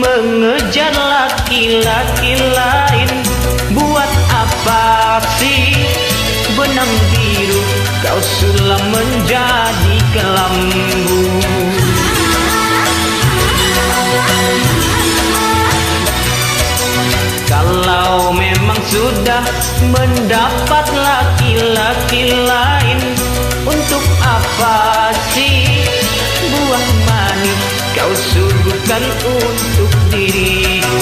mengejar laki-laki lain. Buat apa sih benang biru kau sulam menjadi kelambu? Kalau memang sudah mendapat laki-laki lain, untuk apa sih buah manis kau suguhkan untuk diriku?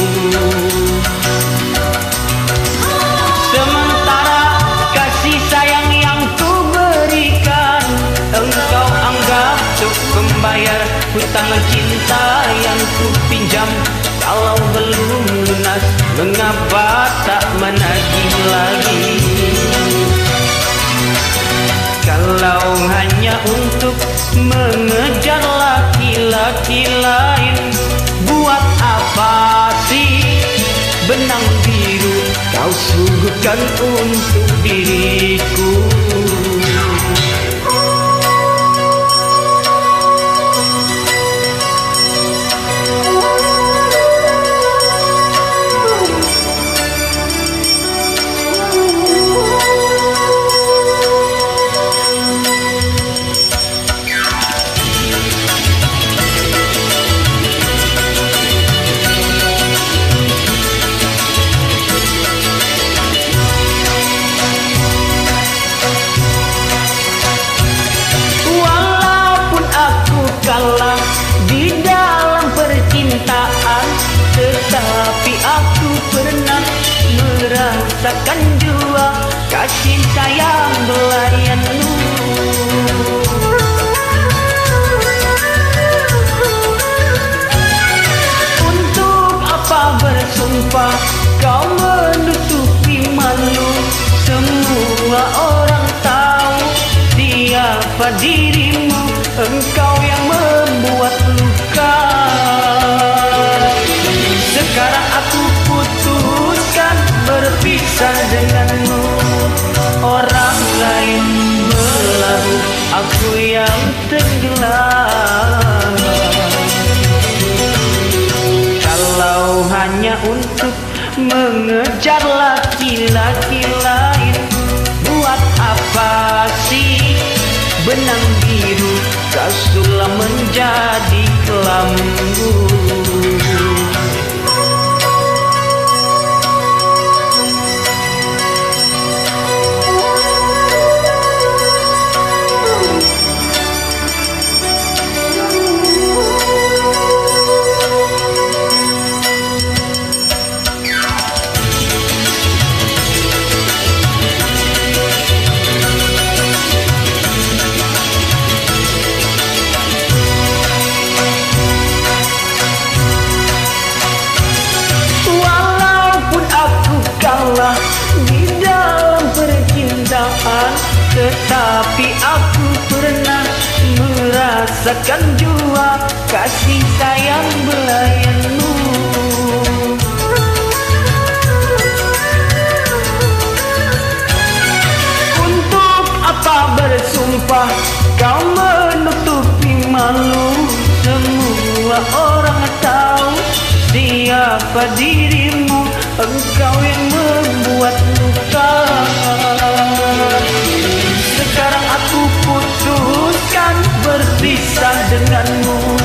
Sementara kasih sayang yang ku berikan, engkau anggap untuk membayar hutang cinta yang ku pinjam. Kalau belum lunas, mengapa tak menagih lagi? Kalau hanya untuk mengejar laki-laki lain, buat apa sih benang biru kau suguhkan untuk diriku? Kalah di dalam percintaan, tetapi aku pernah merasakan jua kasih sayang belayanmu. Untuk apa bersumpah kau menutupi malu? Semua orang tahu siapa dirimu. Engkau yang membuat luka. Sekarang aku putuskan berpisah denganmu. Orang lain berlalu, aku yang tenggelam. Kalau hanya untuk mengejar laki-laki lain, buat apa sih benang biru kau sulam menjadi kelambu? Di dalam percintaan, tetapi aku pernah merasakan jua kasih sayang belayanmu. Untuk apa bersumpah kau menutupi malu? Semua orang tahu siapa dirimu. Engkau yang membuat luka. Sekarang aku putuskan berpisah denganmu.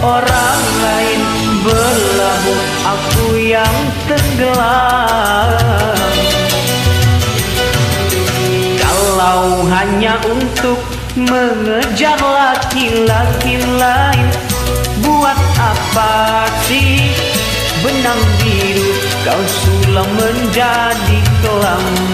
Orang lain berlabuh, aku yang tenggelam. Kalau hanya untuk mengejar laki-laki lain, buat apa sih benang biru kau sulam menjadi kelambu?